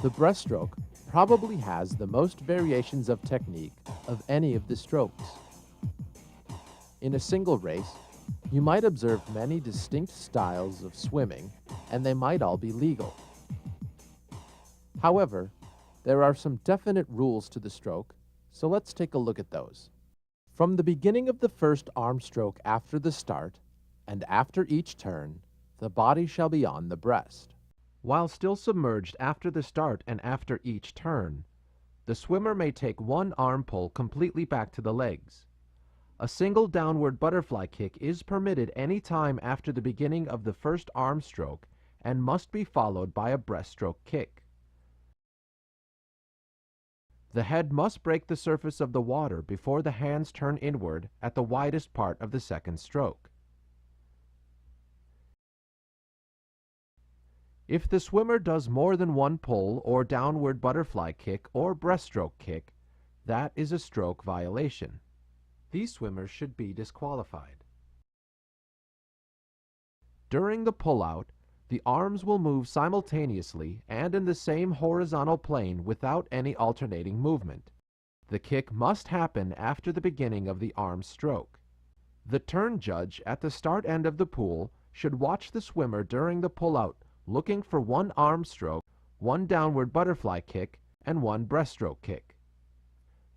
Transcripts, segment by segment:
The breaststroke probably has the most variations of technique of any of the strokes. In a single race, you might observe many distinct styles of swimming, and they might all be legal. However, there are some definite rules to the stroke, so let's take a look at those. From the beginning of the first arm stroke after the start, and after each turn, the body shall be on the breast. While still submerged after the start and after each turn, the swimmer may take one arm pull completely back to the legs. A single downward butterfly kick is permitted any time after the beginning of the first arm stroke and must be followed by a breaststroke kick. The head must break the surface of the water before the hands turn inward at the widest part of the second stroke. If the swimmer does more than one pull or downward butterfly kick or breaststroke kick, that is a stroke violation. These swimmers should be disqualified. During the pullout, the arms will move simultaneously and in the same horizontal plane without any alternating movement. The kick must happen after the beginning of the arm stroke. The turn judge at the start end of the pool should watch the swimmer during the pullout, looking for one arm stroke, one downward butterfly kick, and one breaststroke kick.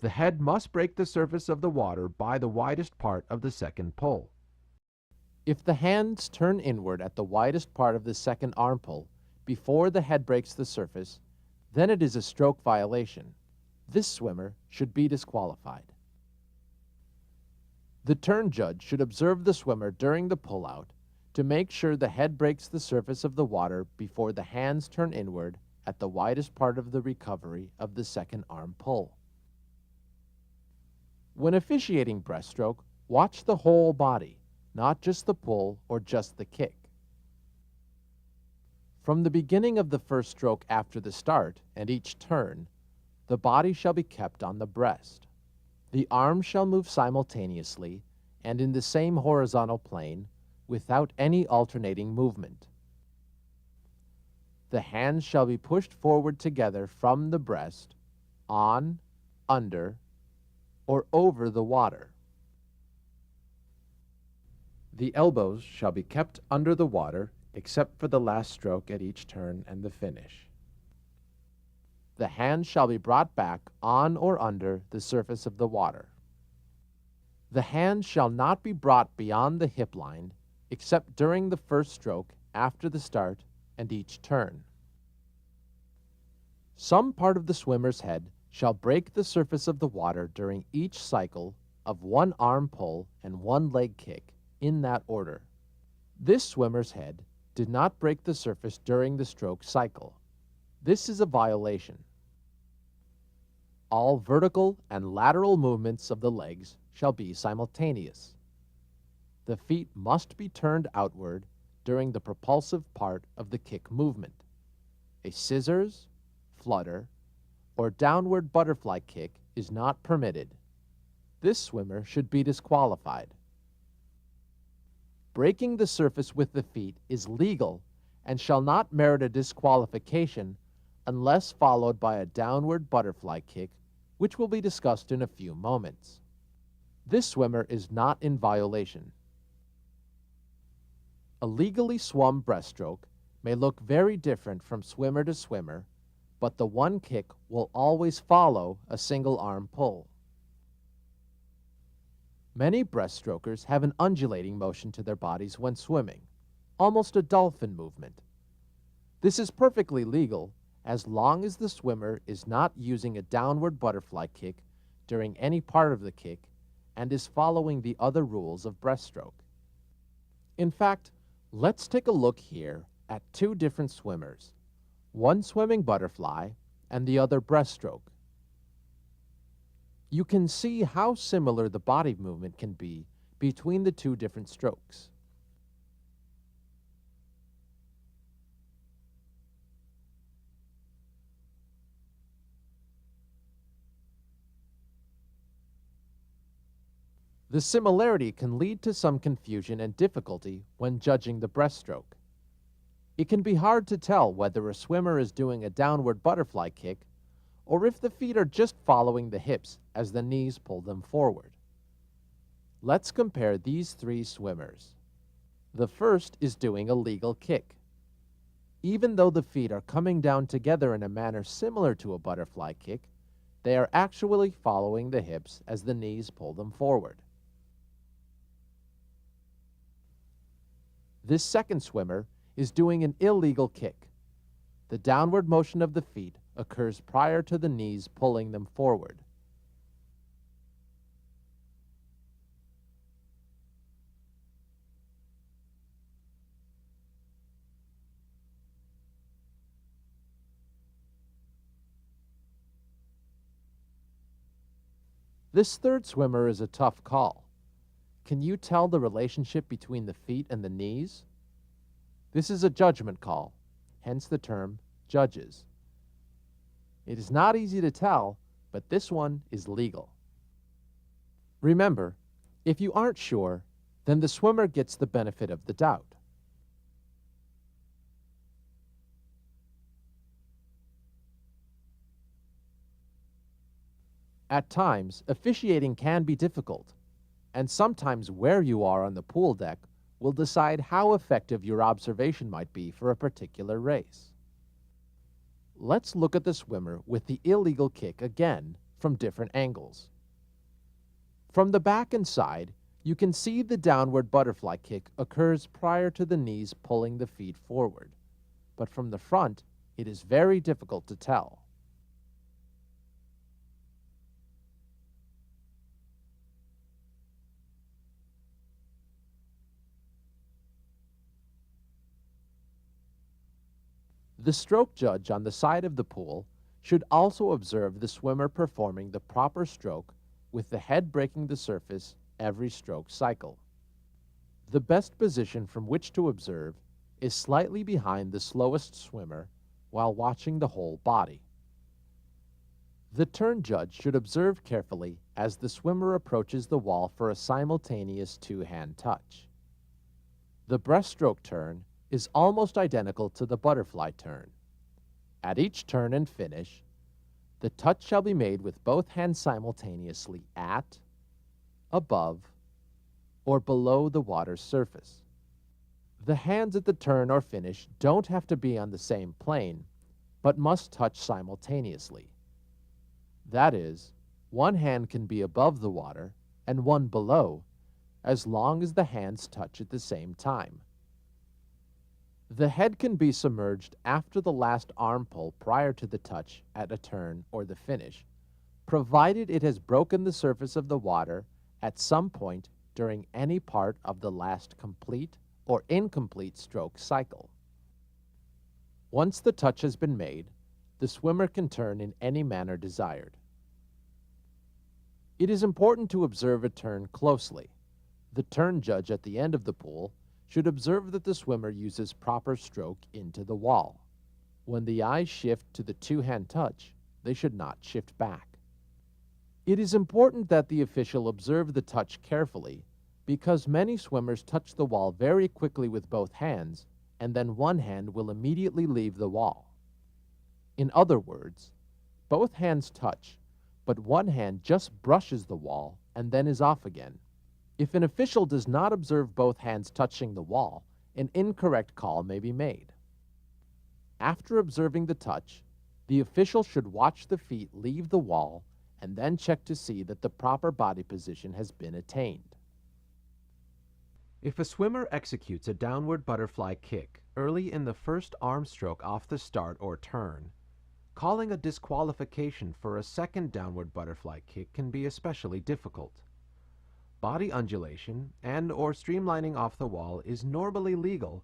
The head must break the surface of the water by the widest part of the second pull. If the hands turn inward at the widest part of the second arm pull before the head breaks the surface, then it is a stroke violation. This swimmer should be disqualified. The turn judge should observe the swimmer during the pullout to make sure the head breaks the surface of the water before the hands turn inward at the widest part of the recovery of the second arm pull. When officiating breaststroke, watch the whole body, not just the pull or just the kick. From the beginning of the first stroke after the start and each turn, the body shall be kept on the breast. The arms shall move simultaneously and in the same horizontal plane without any alternating movement. The hands shall be pushed forward together from the breast, on, under, or over the water. The elbows shall be kept under the water except for the last stroke at each turn and the finish. The hands shall be brought back on or under the surface of the water. The hands shall not be brought beyond the hip line except during the first stroke after the start and each turn. Some part of the swimmer's head shall break the surface of the water during each cycle of one arm pull and one leg kick in that order. This swimmer's head did not break the surface during the stroke cycle. This is a violation. All vertical and lateral movements of the legs shall be simultaneous. The feet must be turned outward during the propulsive part of the kick movement. A scissors, flutter, or downward butterfly kick is not permitted. This swimmer should be disqualified. Breaking the surface with the feet is legal and shall not merit a disqualification unless followed by a downward butterfly kick, which will be discussed in a few moments. This swimmer is not in violation. A legally swum breaststroke may look very different from swimmer to swimmer, but the one kick will always follow a single arm pull. Many breaststrokers have an undulating motion to their bodies when swimming, almost a dolphin movement. This is perfectly legal as long as the swimmer is not using a downward butterfly kick during any part of the kick and is following the other rules of breaststroke. In fact, let's take a look here at two different swimmers, one swimming butterfly and the other breaststroke. You can see how similar the body movement can be between the two different strokes. The similarity can lead to some confusion and difficulty when judging the breaststroke. It can be hard to tell whether a swimmer is doing a downward butterfly kick or if the feet are just following the hips as the knees pull them forward. Let's compare these three swimmers. The first is doing a legal kick. Even though the feet are coming down together in a manner similar to a butterfly kick, they are actually following the hips as the knees pull them forward. This second swimmer is doing an illegal kick. The downward motion of the feet occurs prior to the knees pulling them forward. This third swimmer is a tough call. Can you tell the relationship between the feet and the knees? This is a judgment call, hence the term judges. It is not easy to tell, but this one is legal. Remember, if you aren't sure, then the swimmer gets the benefit of the doubt. At times, officiating can be difficult, and sometimes where you are on the pool deck will decide how effective your observation might be for a particular race. Let's look at the swimmer with the illegal kick again from different angles. From the back and side, you can see the downward butterfly kick occurs prior to the knees pulling the feet forward, but from the front, it is very difficult to tell. The stroke judge on the side of the pool should also observe the swimmer performing the proper stroke with the head breaking the surface every stroke cycle. The best position from which to observe is slightly behind the slowest swimmer while watching the whole body. The turn judge should observe carefully as the swimmer approaches the wall for a simultaneous two-hand touch. The breaststroke turn is almost identical to the butterfly turn. At each turn and finish, the touch shall be made with both hands simultaneously at, above, or below the water's surface. The hands at the turn or finish don't have to be on the same plane, but must touch simultaneously. That is, one hand can be above the water and one below, as long as the hands touch at the same time. The head can be submerged after the last arm pull prior to the touch at a turn or the finish, provided it has broken the surface of the water at some point during any part of the last complete or incomplete stroke cycle. Once the touch has been made, the swimmer can turn in any manner desired. It is important to observe a turn closely. The turn judge at the end of the pool should observe that the swimmer uses proper stroke into the wall. When the eyes shift to the two-hand touch, they should not shift back. It is important that the official observe the touch carefully because many swimmers touch the wall very quickly with both hands and then one hand will immediately leave the wall. In other words, both hands touch, but one hand just brushes the wall and then is off again. If an official does not observe both hands touching the wall, an incorrect call may be made. After observing the touch, the official should watch the feet leave the wall and then check to see that the proper body position has been attained. If a swimmer executes a downward butterfly kick early in the first arm stroke off the start or turn, calling a disqualification for a second downward butterfly kick can be especially difficult. Body undulation and/or streamlining off the wall is normally legal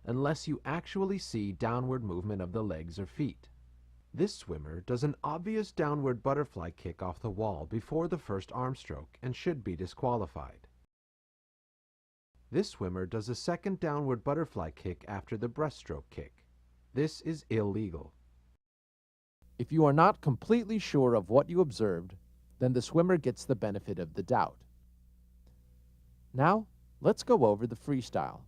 unless you actually see downward movement of the legs or feet. This swimmer does an obvious downward butterfly kick off the wall before the first arm stroke and should be disqualified. This swimmer does a second downward butterfly kick after the breaststroke kick. This is illegal. If you are not completely sure of what you observed, then the swimmer gets the benefit of the doubt. Now, let's go over the freestyle.